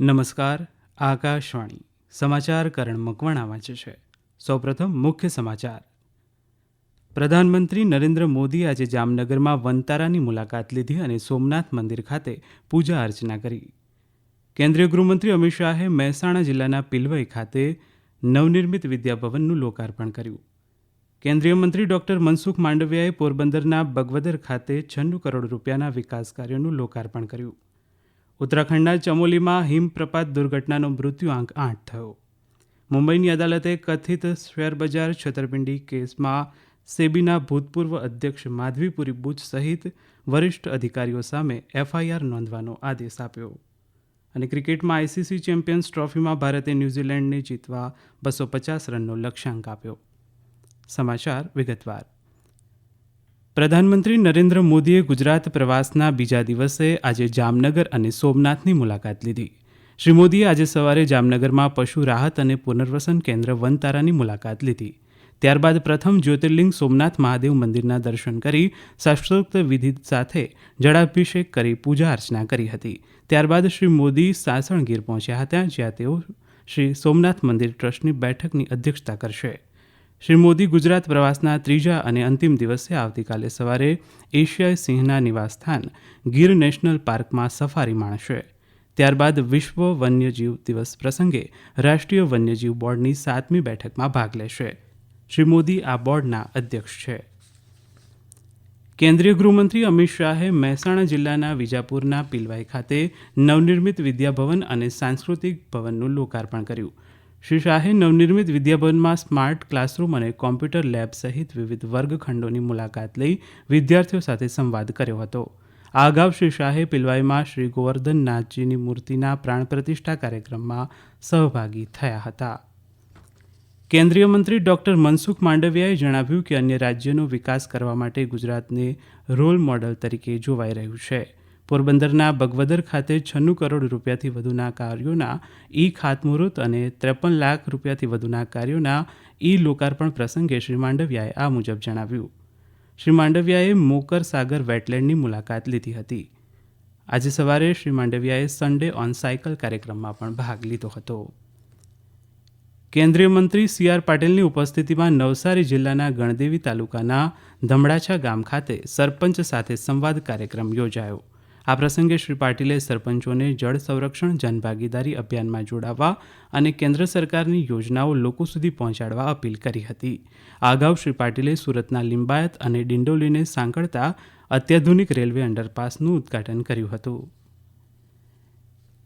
નમસ્કાર. આકાશવાણી સમાચાર કરણ મકવાણા વાંચે છે. સૌપ્રથમ મુખ્ય સમાચાર. પ્રધાનમંત્રી નરેન્દ્ર મોદી આજે જામનગરમાં વનતારાની મુલાકાત લીધી અને સોમનાથ મંદિર ખાતે પૂજા અર્ચના કરી. કેન્દ્રીય ગૃહમંત્રી અમિત શાહે મહેસાણા જિલ્લાના પિલવઈ ખાતે નવનિર્મિત વિદ્યાભવનનું લોકાર્પણ કર્યું. કેન્દ્રીય મંત્રી ડોક્ટર મનસુખ માંડવિયાએ પોરબંદરના બગવદર ખાતે 96 કરોડ રૂપિયાના વિકાસ કાર્યોનું લોકાર્પણ કર્યું. ઉત્તરાખંડના ચમોલીમાં હિમપ્રપાત દુર્ઘટનાનો મૃત્યુઆંક 8 થયો. મુંબઈની અદાલતે કથિત શેરબજાર છેતરપિંડી કેસમાં સેબીના ભૂતપૂર્વ અધ્યક્ષ માધવીપુરી બુચ સહિત વરિષ્ઠ અધિકારીઓ સામે એફઆઈઆર નોંધવાનો આદેશ આપ્યો. અને ક્રિકેટમાં આઈસીસી ચેમ્પિયન્સ ટ્રોફીમાં ભારતે ન્યૂઝીલેન્ડને જીતવા 250 રનનો લક્ષ્યાંક આપ્યો. સમાચાર વિગતવાર. પ્રધાનમંત્રી નરેન્દ્ર મોદીએ ગુજરાત પ્રવાસના બીજા દિવસે આજે જામનગર અને સોમનાથની મુલાકાત લીધી. શ્રી મોદીએ આજે સવારે જામનગરમાં પશુ રાહત અને પુનર્વસન કેન્દ્ર વનતારાની મુલાકાત લીધી. ત્યારબાદ પ્રથમ જ્યોતિર્લિંગ સોમનાથ મહાદેવ મંદિરના દર્શન કરી શાસ્ત્રોક્ત વિધિ સાથે જળાભિષેક કરી પૂજા અર્ચના કરી હતી. ત્યારબાદ શ્રી મોદી સાસણગીર પહોંચ્યા હતા, જ્યાં તેઓ શ્રી સોમનાથ મંદિર ટ્રસ્ટની બેઠકની અધ્યક્ષતા કરશે. શ્રી મોદી ગુજરાત પ્રવાસના ત્રીજા અને અંતિમ દિવસે આવતીકાલે સવારે એશિયાઈ સિંહના નિવાસસ્થાન ગીર નેશનલ પાર્કમાં સફારી માણશે. ત્યારબાદ વિશ્વ વન્યજીવ દિવસ પ્રસંગે રાષ્ટ્રીય વન્યજીવ બોર્ડની 7મી બેઠકમાં ભાગ લેશે. શ્રી મોદી આ બોર્ડના અધ્યક્ષ છે. કેન્દ્રીય ગૃહમંત્રી અમિત શાહે મહેસાણા જિલ્લાના વિજાપુરના પિલવાઈ ખાતે નવનિર્મિત વિદ્યાભવન અને સાંસ્કૃતિક ભવનનું લોકાર્પણ કર્યું. શ્રી શાહે નવનિર્મિત વિદ્યાભવનમાં સ્માર્ટ ક્લાસરૂમ અને કોમ્પ્યુટર લેબ સહિત વિવિધ વર્ગખંડોની મુલાકાત લઈ વિદ્યાર્થીઓ સાથે સંવાદ કર્યો હતો. આ અગાઉ શ્રી શાહે પિલવાઈમાં શ્રી ગોવર્ધનનાથજીની મૂર્તિના પ્રાણ પ્રતિષ્ઠા કાર્યક્રમમાં સહભાગી થયા હતા. કેન્દ્રીય મંત્રી ડોક્ટર મનસુખ માંડવિયાએ જણાવ્યું કે અન્ય રાજ્યોનો વિકાસ કરવા માટે ગુજરાતને રોલ મોડલ તરીકે જોવાઈ રહ્યું છે. પોરબંદરના બગવદર ખાતે 96 કરોડ રૂપિયાથી વધુના કાર્યોના ખાતમુહૂર્ત અને 53 લાખ રૂપિયાથી વધુના કાર્યોના લોકાર્પણ પ્રસંગે શ્રી માંડવિયાએ આ મુજબ જણાવ્યું. શ્રી માંડવિયાએ મોકર સાગર વેટલેન્ડની મુલાકાત લીધી હતી. આજે સવારે શ્રી માંડવિયાએ સન્ડે ઓન સાયકલ કાર્યક્રમમાં પણ ભાગ લીધો હતો. કેન્દ્રીય મંત્રી સી.આર. પાટીલની ઉપસ્થિતિમાં નવસારી જિલ્લાના ગણદેવી તાલુકાના ધમડાછા ગામ ખાતે સરપંચ સાથે સંવાદ કાર્યક્રમ યોજાયો. આ પ્રસંગે શ્રી પાટીલે સરપંચોને જળ સંરક્ષણ જનભાગીદારી અભિયાનમાં જોડાવા અને કેન્દ્ર સરકારની યોજનાઓ લોકો સુધી પહોંચાડવા અપીલ કરી હતી. આ અગાઉ શ્રી પાટીલે સુરતના લિંબાયત અને ડિંડોલીને સાંકળતા અત્યાધુનિક રેલવે અંડરપાસનું ઉદ્ઘાટન કર્યું હતું.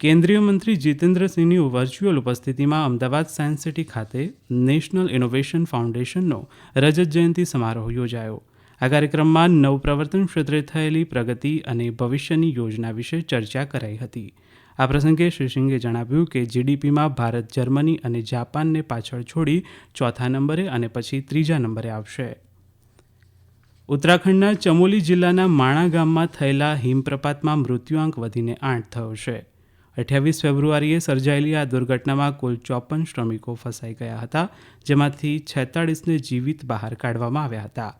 કેન્દ્રીય મંત્રી જીતેન્દ્રસિંહની વર્ચ્યુઅલ ઉપસ્થિતિમાં અમદાવાદ સાયન્સ સિટી ખાતે નેશનલ ઇનોવેશન ફાઉન્ડેશનનો રજત જયંતિ સમારોહ યોજાયો. આ કાર્યક્રમમાં નવપ્રવર્તન ક્ષેત્રે થયેલી પ્રગતિ અને ભવિષ્યની યોજના વિશે ચર્ચા કરાઈ હતી. આ પ્રસંગે શ્રી સિંઘે જણાવ્યું કે જીડીપીમાં ભારત જર્મની અને જાપાનને પાછળ છોડી ચોથા નંબરે અને પછી ત્રીજા નંબરે આવશે. ઉત્તરાખંડના ચમોલી જિલ્લાના માણા ગામમાં થયેલા હિમપ્રપાતમાં મૃત્યુઆંક વધીને 8 થયો છે. 28 ફેબ્રુઆરીએ સર્જાયેલી આ દુર્ઘટનામાં કુલ 54 શ્રમિકો ફસાઈ ગયા હતા, જેમાંથી 46ને જીવિત બહાર કાઢવામાં આવ્યા હતા.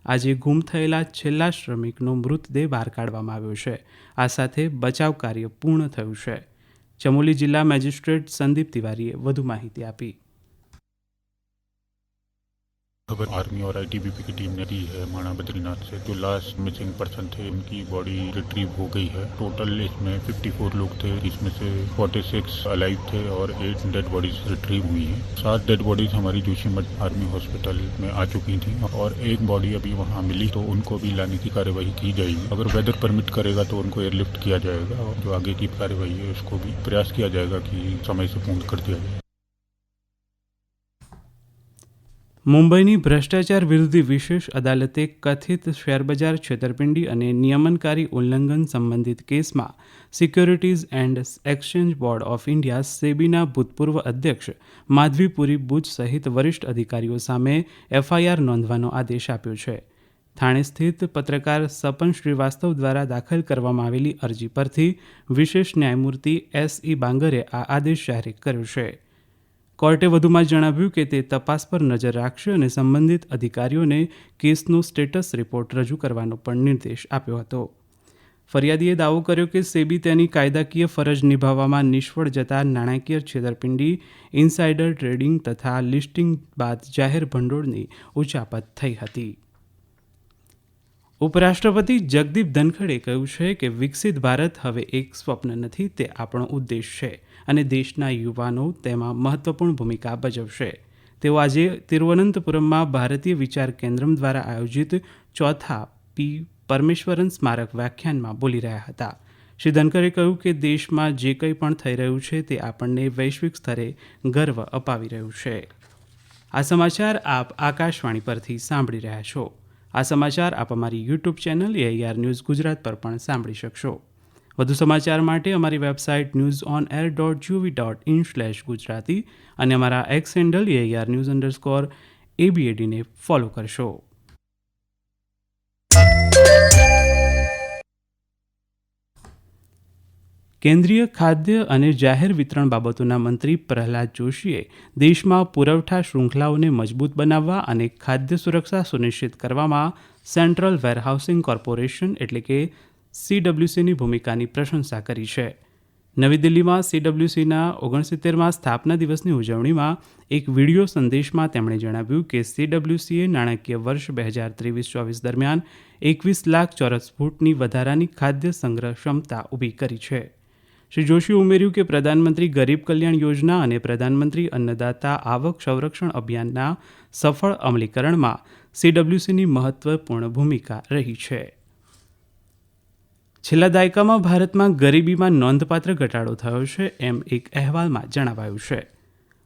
આજે ગુમ થયેલા છેલ્લા શ્રમિકનો મૃતદેહ બહાર કાઢવામાં આવ્યો છે. આ સાથે બચાવ કાર્ય પૂર્ણ થયું છે. ચમોલી જિલ્લા મેજિસ્ટ્રેટ સંદીપ તિવારીએ વધુ માહિતી આપી. खबर आर्मी और आईटीबीपी की टीम ने दी है माणा बद्रीनाथ से जो लास्ट मिसिंग पर्सन थे उनकी बॉडी रिट्रीव हो गई है. टोटल इसमें 54 लोग थे, जिसमें से 46 अलाइव थे और 8 डेड बॉडीज रिट्रीव हुई हैं. 7 डेड बॉडीज हमारी जोशीमठ आर्मी हॉस्पिटल में आ चुकी थी और एक बॉडी अभी वहाँ मिली, तो उनको भी लाने की कार्यवाही की जाएगी. अगर वेदर परमिट करेगा तो उनको एयरलिफ्ट किया जाएगा और जो आगे की कार्यवाही है उसको भी प्रयास किया जाएगा कि समय से पूर्ण कर दिया जाए. મુંબઈની ભ્રષ્ટાચાર વિરોધી વિશેષ અદાલતે કથિત શેરબજાર છેતરપિંડી અને નિયમનકારી ઉલ્લંઘન સંબંધિત કેસમાં securities and exchange board of India સેબીના ભૂતપૂર્વ અધ્યક્ષ માધવીપુરી બુચ સહિત વરિષ્ઠ અધિકારીઓ સામે એફઆઈઆર નોંધવાનો આદેશ આપ્યો છે. થાણે સ્થિત પત્રકાર સપન શ્રીવાસ્તવ દ્વારા દાખલ કરવામાં આવેલી અરજી પરથી વિશેષ ન્યાયમૂર્તિ S.E. બાંગરે આ આદેશ જાહેર કર્યો છે. કોર્ટે વધુમાં જણાવ્યું કે તે તપાસ પર નજર રાખશે અને સંબંધિત અધિકારીઓને કેસનો સ્ટેટસ રિપોર્ટ રજૂ કરવાનો પણ નિર્દેશ આપ્યો હતો. ફરિયાદીએ દાવો કર્યો કે સેબી તેની કાયદાકીય ફરજ નિભાવવામાં નિષ્ફળ જતા નાણાકીય છેતરપિંડી, ઇનસાઇડર ટ્રેડિંગ તથા લિસ્ટિંગ બાદ જાહેર ભંડોળની ઉચાપત થઈ હતી. ઉપરાષ્ટ્રપતિ જગદીપ ધનખડે કહ્યું છે કે વિકસિત ભારત હવે એક સ્વપ્ન નથી, તે આપણો ઉદ્દેશ છે અને દેશના યુવાનો તેમાં મહત્વપૂર્ણ ભૂમિકા ભજવશે. તેઓ આજે તિરુવનંતપુરમમાં ભારતીય વિચાર કેન્દ્ર દ્વારા આયોજિત ચોથા પી પરમેશ્વરન સ્મારક વ્યાખ્યાનમાં બોલી રહ્યા હતા. શ્રી ધનખડે કહ્યું કે દેશમાં જે કંઈ પણ થઈ રહ્યું છે તે આપણને વૈશ્વિક સ્તરે ગર્વ અપાવી રહ્યું છે. આ સમાચાર આપ આકાશવાણી પરથી સાંભળી રહ્યા છો. આ સમાચાર આપ અમારી YouTube channel AIR news Gujarat પર પણ સાંભળી શકશો. વધુ સમાચાર માટે અમારી વેબસાઇટ newsonair.gov.in/gujarati અને અમારા એક્સ હેન્ડલ AIR_ABAD ને ફોલો કરશો. કેન્દ્રીય ખાદ્ય અને જાહેર વિતરણ બાબતોના મંત્રી પ્રહલાદ જોશીએ દેશમાં પુરવઠા શૃંખલાઓને મજબૂત બનાવવા અને ખાદ્ય સુરક્ષા સુનિશ્ચિત કરવામાં સેન્ટ્રલ વેરહાઉસિંગ કોર્પોરેશન એટલે કે CWCની ભૂમિકાની પ્રશંસા કરી છે. નવી દિલ્હીમાં CWCના 69મા સ્થાપના દિવસની ઉજવણીમાં એક વિડીયો સંદેશમાં તેમણે જણાવ્યું કે CWCએ નાણાકીય વર્ષ 2023-24 દરમિયાન 21 લાખ ચોરસ ફૂટની વધારાની ખાદ્ય સંગ્રહ ક્ષમતા ઊભી કરી છે. શ્રી જોશીએ ઉમેર્યું કે પ્રધાનમંત્રી ગરીબ કલ્યાણ યોજના અને પ્રધાનમંત્રી અન્નદાતા આવક સંરક્ષણ અભિયાનના સફળ અમલીકરણમાં CWCની મહત્વપૂર્ણ ભૂમિકા રહી છે. છેલ્લા દાયકામાં ભારતમાં ગરીબીમાં નોંધપાત્ર ઘટાડો થયો છે એમ એક અહેવાલમાં જણાવાયું છે.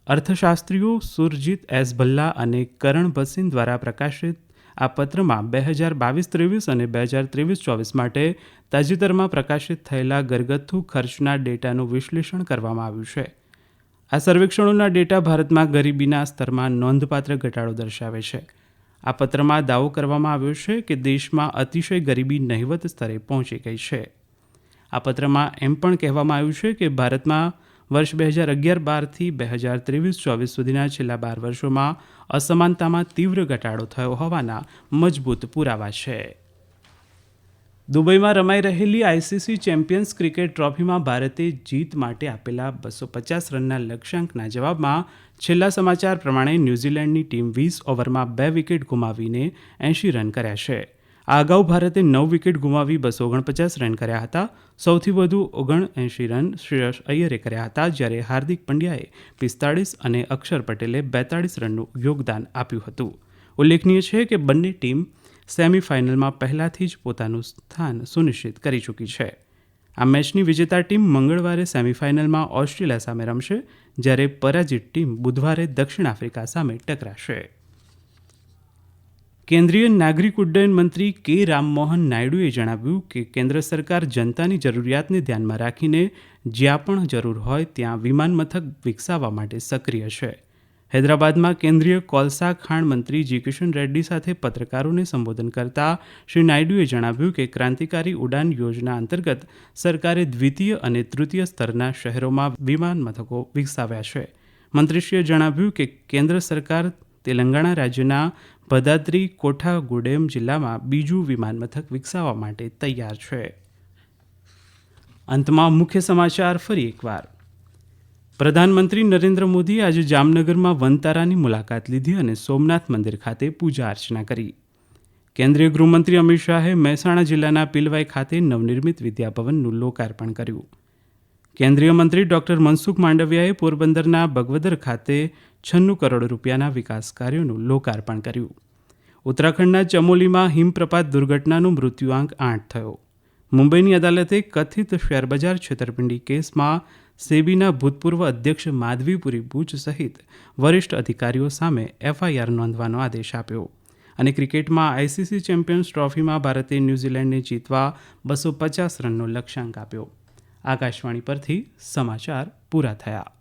અર્થશાસ્ત્રીઓ સુરજીત એસ ભલ્લા અને કરણ ભસીન દ્વારા પ્રકાશિત આ પત્રમાં 2022-23 અને 2023-24 માટે તાજેતરમાં પ્રકાશિત થયેલા ઘરગથ્થુ ખર્ચના ડેટાનું વિશ્લેષણ કરવામાં આવ્યું છે. આ સર્વેક્ષણોના ડેટા ભારતમાં ગરીબીના સ્તરમાં નોંધપાત્ર ઘટાડો દર્શાવે છે. આ પત્રમાં દાવો કરવામાં આવ્યો છે કે દેશમાં અતિશય ગરીબી નહિવત સ્તરે પહોંચી ગઈ છે. આ પત્રમાં એમ પણ કહેવામાં આવ્યું છે કે ભારતમાં વર્ષ 2011-12થી 2023-24 સુધીના છેલ્લા 12 વર્ષોમાં અસમાનતામાં તીવ્ર ઘટાડો થયો હોવાના મજબૂત પુરાવા છે. દુબઈમાં રમાઈ રહેલી ICC ચેમ્પિયન્સ ક્રિકેટ ટ્રોફીમાં ભારતે જીત માટે આપેલા 250 રનના લક્ષ્યાંકના જવાબમાં છેલ્લા સમાચાર પ્રમાણે ન્યૂઝીલેન્ડની ટીમ 20 ઓવરમાં 2 વિકેટ ગુમાવીને 80 રન કર્યા છે. આ અગાઉ ભારતે 9 વિકેટ ગુમાવી 249 રન કર્યા હતા. સૌથી વધુ 79 રન શ્રેયસ અય્યરે કર્યા હતા, જ્યારે હાર્દિક પંડ્યાએ 45 અને અક્ષર પટેલે 42 રનનું યોગદાન આપ્યું હતું. ઉલ્લેખનીય છે કે બંને ટીમ સેમીફાઇનલમાં પહેલાથી જ પોતાનું સ્થાન સુનિશ્ચિત કરી ચૂકી છે. આ મેચની વિજેતા ટીમ મંગળવારે સેમીફાઇનલમાં ઓસ્ટ્રેલિયા સામે રમશે, જ્યારે પરાજિત ટીમ બુધવારે દક્ષિણ આફ્રિકા સામે ટકરાશે. કેન્દ્રીય નાગરિક ઉડ્ડયન મંત્રી કે રામમોહન નાયડુએ જણાવ્યું કે કેન્દ્ર સરકાર જનતાની જરૂરિયાતને ધ્યાનમાં રાખીને જ્યાં પણ જરૂર હોય ત્યાં વિમાન મથક વિકસાવવા માટે સક્રિય છે. હૈદરાબાદમાં કેન્દ્રીય કોલસા ખાણ મંત્રી જી કિશન રેડ્ડી સાથે પત્રકારોને સંબોધન કરતા શ્રી નાયડુએ જણાવ્યું કે ક્રાંતિકારી ઉડાન યોજના અંતર્ગત સરકારે દ્વિતીય અને તૃતીય સ્તરના શહેરોમાં વિમાન મથકો વિકસાવ્યા છે. મંત્રીશ્રીએ જણાવ્યું કે કેન્દ્ર સરકાર તેલંગાણા રાજ્યના ભદાદ્રી કોઠાગુડેમ જિલ્લામાં બીજું વિમાન મથક વિકસાવવા માટે તૈયાર છે. અંતમાં મુખ્ય સમાચાર ફરી એકવાર. પ્રધાનમંત્રી નરેન્દ્ર મોદીએ આજે જામનગરમાં વનતારાની મુલાકાત લીધી અને સોમનાથ મંદિર ખાતે પૂજા અર્ચના કરી. કેન્દ્રીય ગૃહમંત્રી અમિત શાહે મહેસાણા જિલ્લાના પિલવાઈ ખાતે નવનિર્મિત વિદ્યાભવનનું લોકાર્પણ કર્યું. કેન્દ્રીય મંત્રી ડોક્ટર મનસુખ માંડવિયાએ પોરબંદરના બગવદર ખાતે 96 કરોડ રૂપિયાના વિકાસ કાર્યોનું લોકાર્પણ કર્યું. ઉત્તરાખંડના ચમોલીમાં હિમપ્રપાત દુર્ઘટનાનો મૃત્યુઆંક 8 થયો. મુંબઈની અદાલતે કથિત શેરબજાર છેતરપિંડી કેસમાં સેબીના ભૂતપૂર્વ અધ્યક્ષ માધવીપુરી બુચ સહિત વરિષ્ઠ અધિકારીઓ સામે FIR નોંધવાનો આદેશ આપ્યો. અને ક્રિકેટમાં ICC ચેમ્પિયન્સ ટ્રોફીમાં ભારતે ન્યૂઝીલેન્ડને જીતવા 250 રનનો લક્ષ્યાંક આપ્યો. આકાશવાણી પરથી સમાચાર પૂરા થયા.